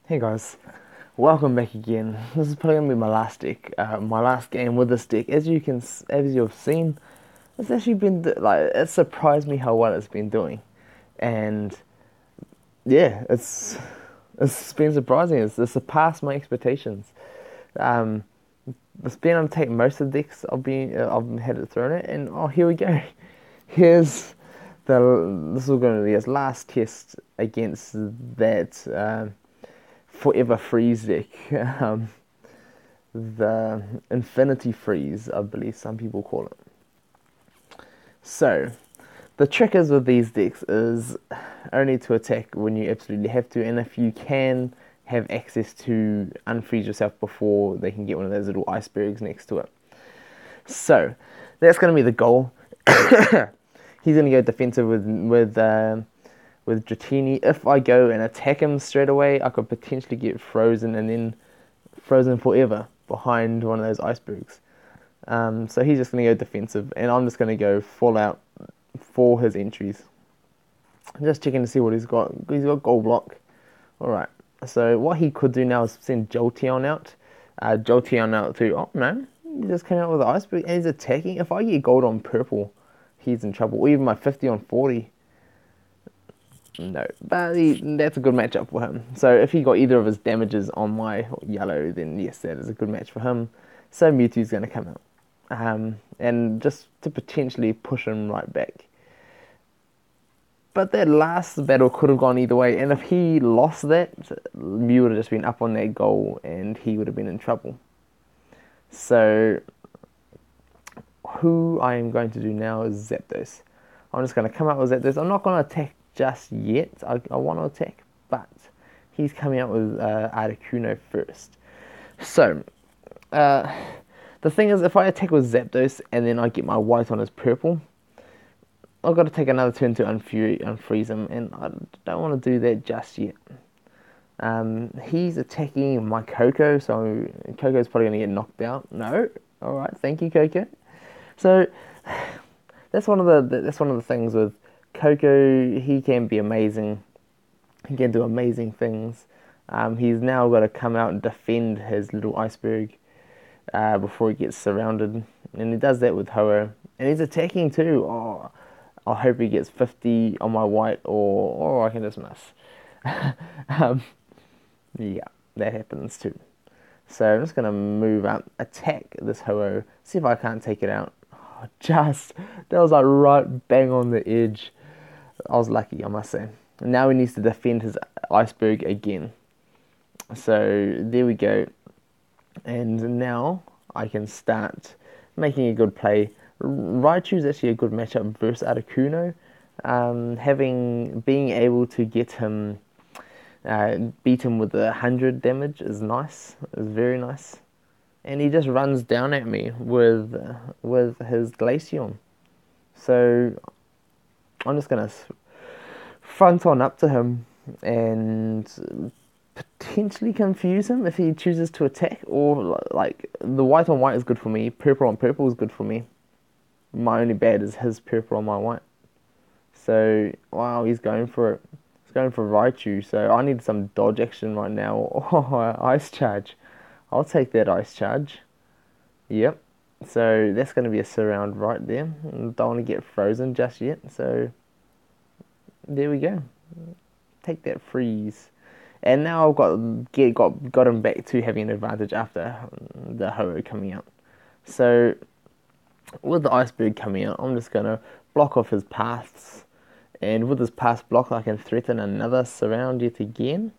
Hey guys, welcome back again. This is probably gonna be my last deck, my last game with this deck. As you've seen, it's actually been it surprised me how well it's been doing, and yeah, it's been surprising. It's surpassed my expectations. Um, it's been able to take most of the decks I've had it thrown at, and oh, here we go. Here's this is going to be his last test against that. Forever freeze deck. Um, the Infinity Freeze, I believe some people call it. So, the trick is with these decks is only to attack when you absolutely have to, and if you can have access to unfreeze yourself before they can get one of those little icebergs next to it. So, that's going to be the goal. He's going to go defensive with Dratini. If I go and attack him straight away, I could potentially get frozen and then frozen forever behind one of those icebergs. So he's just going to go defensive, and I'm just going to go full out for his entries. Just checking to see what he's got. He's got gold block. Alright, so what he could do now is send Jolteon out. Jolteon out to, oh no, he just came out with the iceberg, and he's attacking. If I get gold on purple, he's in trouble. Or even my 50 on 40. No, but that's a good matchup for him. So if he got either of his damages on my yellow, then yes, that is a good match for him. So Mewtwo's going to come out. And just to potentially push him right back. But that last battle could have gone either way, and if he lost that, Mew would have just been up on that goal, and he would have been in trouble. So, who I am going to do now is Zapdos. I'm just going to come out with Zapdos. I'm not going to attack just yet. I want to attack, but he's coming out with Articuno first. So, the thing is, if I attack with Zapdos and then I get my white on his purple, I've got to take another turn to unfreeze him, and I don't want to do that just yet. He's attacking my Coco, so Coco's probably going to get knocked out. No, all right, thank you, Coco. So that's one of the things with Coco. He can be amazing. He can do amazing things. He's now got to come out and defend his little iceberg before he gets surrounded, and he does that with Ho-Oh, and he's attacking too. Oh, I hope he gets 50 on my white, or I can just miss. Yeah, that happens too. So I'm just gonna move up, attack this Ho-Oh, see if I can't take it out. Oh, that was like right bang on the edge. I was lucky, I must say. And now he needs to defend his iceberg again. So there we go. And now I can start making a good play. Raichu's actually a good matchup versus Articuno. Being able to get him, beat him with 100 damage is nice. Is very nice. And he just runs down at me with his Glaceon. So I'm just gonna front on up to him and potentially confuse him if he chooses to attack, or like the white on white is good for me, purple on purple is good for me. My only bad is his purple on my white. So wow, he's going for it. He's going for Raichu, so I need some dodge action right now. Oh, ice charge. I'll take that ice charge. Yep. So that's going to be a surround right there. Don't want to get frozen just yet, so there we go. Take that freeze. And now I've got him back to having an advantage after the Ho-Oh coming out. So with the iceberg coming out, I'm just going to block off his paths. And with his path block, I can threaten another surround yet again.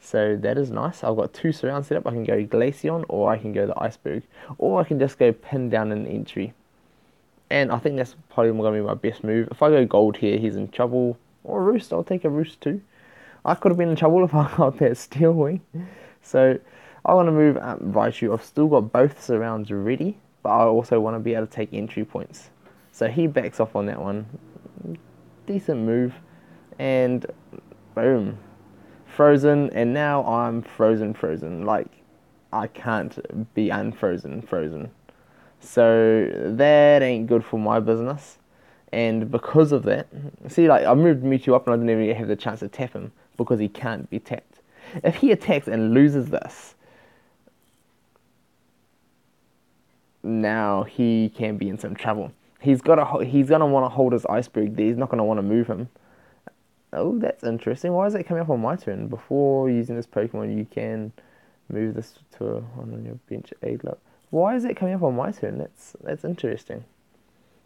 So that is nice. I've got two surrounds set up. I can go Glaceon, or I can go the iceberg. Or I can just go pin down an entry. And I think that's probably going to be my best move. If I go gold here, he's in trouble. Or a roost, I'll take a roost too. I could have been in trouble if I got that steel wing. So I want to move up Raichu. I've still got both surrounds ready, but I also want to be able to take entry points. So he backs off on that one. Decent move. And boom. Frozen, and now I'm frozen. Like, I can't be frozen. So that ain't good for my business. And because of that, see, like, I moved Mewtwo up and I didn't even have the chance to tap him because he can't be tapped. If he attacks and loses this, now he can be in some trouble. He's gonna want to hold his iceberg there. He's not gonna want to move him. Oh, that's interesting. Why is it coming up on my turn? Before using this Pokemon, you can move this to on your bench aid look. Why is it coming up on my turn? That's interesting.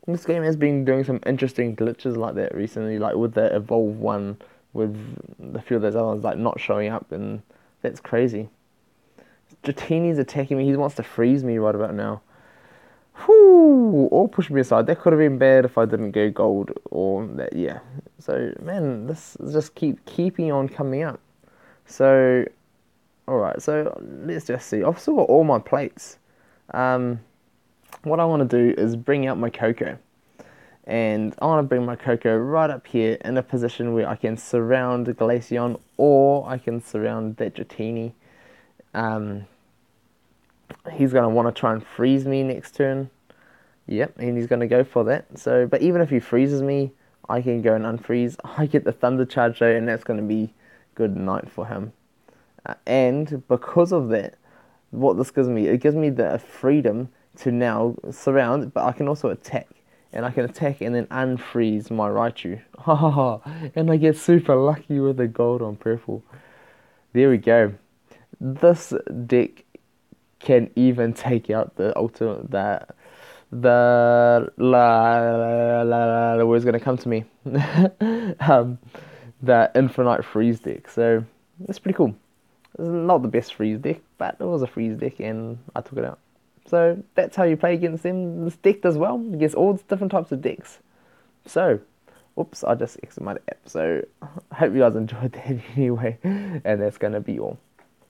This game has been doing some interesting glitches like that recently, like with the Evolve one, with a few of those other ones like not showing up, and that's crazy. Dratini's attacking me. He wants to freeze me right about now. Whoo! Or push me aside. That could have been bad if I didn't go gold or that. Yeah. So man, this just keeping on coming up. So all right. So let's just see. I've still got all my plates. What I want to do is bring out my Coco. And I want to bring my Coco right up here in a position where I can surround Glaceon or I can surround that Dratini. He's going to want to try and freeze me next turn. Yep, and he's going to go for that. So, but even if he freezes me, I can go and unfreeze. I get the Thunder Charge though, and that's going to be good night for him. And because of that, what this gives me, it gives me the freedom to now surround, but I can also attack. And I can attack and then unfreeze my Raichu. And I get super lucky with the gold on purple. There we go. This deck can even take out the ultimate the word's gonna come to me. The Infinite Freeze deck. So that's pretty cool. It's not the best freeze deck, but it was a freeze deck and I took it out. So that's how you play against them. This deck does well against all different types of decks. So, oops, I just exited my app. So I hope you guys enjoyed that anyway. And that's going to be all.